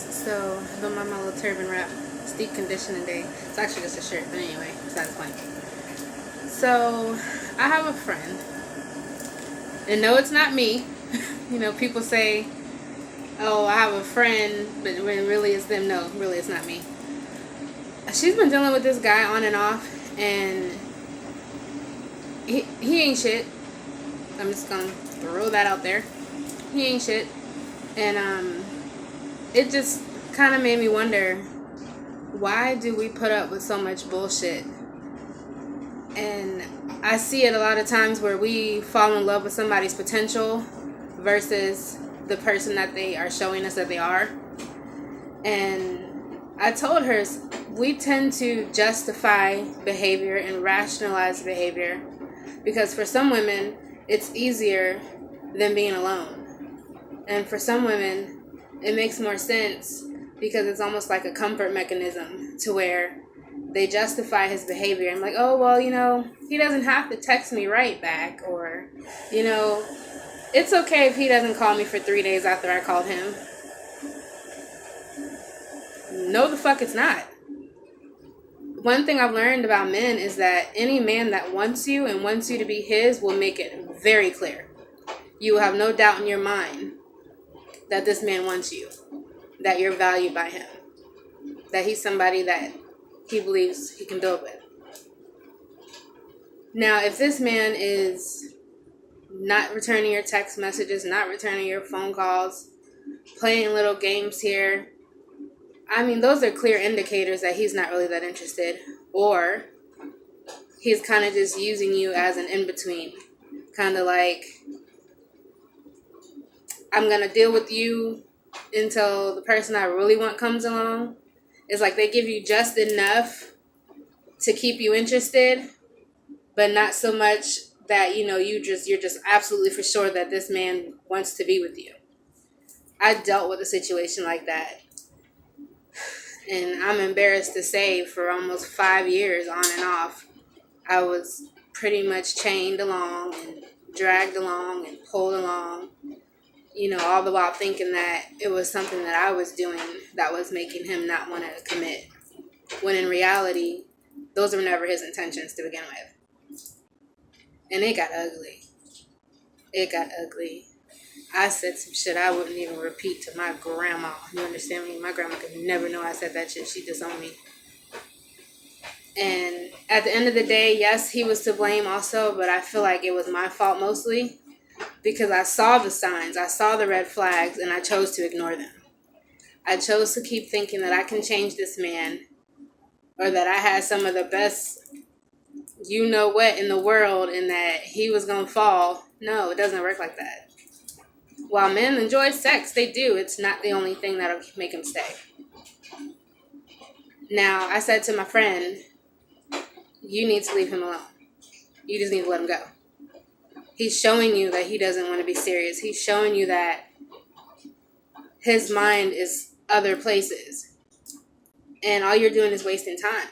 So, I don't mind my little turban wrap. It's deep conditioning day. It's actually just a shirt, but anyway, besides the point. So, I have a friend. And no, it's not me. You know, people say, oh, I have a friend, but when really it's them. No, really it's not me. She's been dealing with this guy on and off, and he ain't shit. I'm just gonna throw that out there. He ain't shit. And it just kind of made me wonder, why do we put up with so much bullshit? And I see it a lot of times where we fall in love with somebody's potential versus the person that they are showing us that they are. And I told her, we tend to justify behavior and rationalize behavior because for some women it's easier than being alone, and for some women it makes more sense because it's almost like a comfort mechanism to where they justify his behavior. I'm like, oh, well, you know, he doesn't have to text me right back, or, you know, it's okay if he doesn't call me for 3 days after I called him. No, the fuck it's not. One thing I've learned about men is that any man that wants you and wants you to be his will make it very clear. You will have no doubt in your mind that this man wants you, that you're valued by him, that he's somebody that he believes he can build with. Now, if this man is not returning your text messages, not returning your phone calls, playing little games here, I mean, those are clear indicators that he's not really that interested, or he's kind of just using you as an in-between. Kind of like, I'm going to deal with you until the person I really want comes along. It's like they give you just enough to keep you interested, but not so much that, you know, you're just absolutely for sure that this man wants to be with you. I dealt with a situation like that. And I'm embarrassed to say, for almost 5 years on and off, I was pretty much chained along and dragged along and pulled along, you know, all the while thinking that it was something that I was doing that was making him not want to commit. When in reality, those were never his intentions to begin with. And it got ugly. It got ugly. I said some shit I wouldn't even repeat to my grandma. You understand me? My grandma could never know I said that shit. She disowned me. And at the end of the day, yes, he was to blame also, but I feel like it was my fault mostly because I saw the signs, I saw the red flags, and I chose to ignore them. I chose to keep thinking that I can change this man, or that I had some of the best you know what in the world and that he was going to fall. No, it doesn't work like that. While men enjoy sex, they do. It's not the only thing that'll make them stay. Now, I said to my friend, you need to leave him alone. You just need to let him go. He's showing you that he doesn't want to be serious. He's showing you that his mind is other places. And all you're doing is wasting time.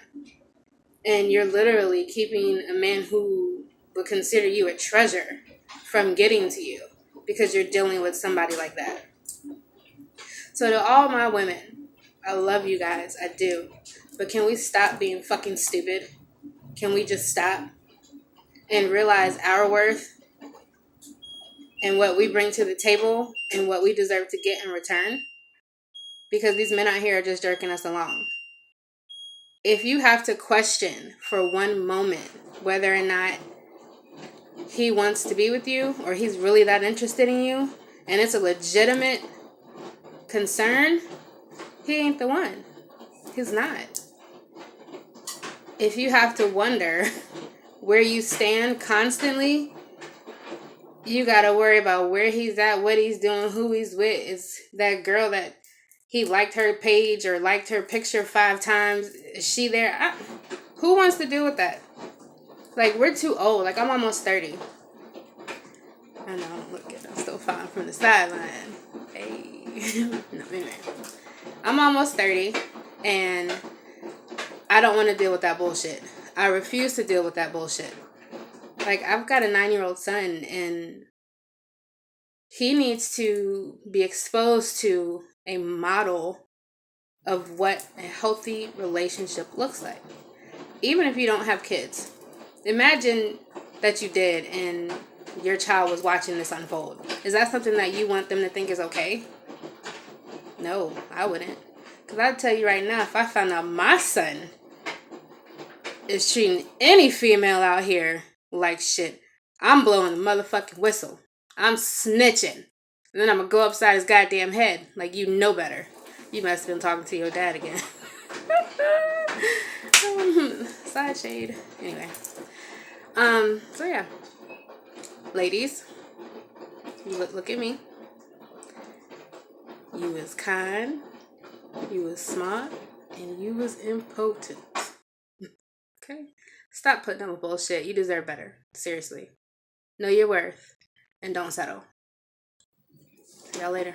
And you're literally keeping a man who would consider you a treasure from getting to you because you're dealing with somebody like that. So to all my women, I love you guys. I do. But can we stop being fucking stupid? Can we just stop and realize our worth and what we bring to the table and what we deserve to get in return? Because these men out here are just jerking us along. If you have to question for one moment whether or not he wants to be with you or he's really that interested in you, and it's a legitimate concern, he ain't the one. He's not. If you have to wonder where you stand constantly, you gotta worry about where he's at, what he's doing, who he's with. Is that girl that he liked her page or liked her picture 5 times? Is she there? Who wants to deal with that? Like, we're too old. Like, I'm almost 30. I know, look at, I'm still fine from the sideline. Hey. No, anyway. I'm almost 30, and I don't want to deal with that bullshit. I refuse to deal with that bullshit. Like, I've got a 9-year-old son, and he needs to be exposed to a model of what a healthy relationship looks like. Even if you don't have kids. Imagine that you did and your child was watching this unfold. Is that something that you want them to think is okay? No, I wouldn't. Because I'd tell you right now, if I found out my son is treating any female out here like shit, I'm blowing the motherfucking whistle. I'm snitching. And then I'm going to go upside his goddamn head like you know better. You must have been talking to your dad again. Side shade. Anyway. So yeah. Ladies, you look at me. You was kind, you was smart, and you was impotent. Okay? Stop putting up with bullshit. You deserve better. Seriously. Know your worth and don't settle. See y'all later.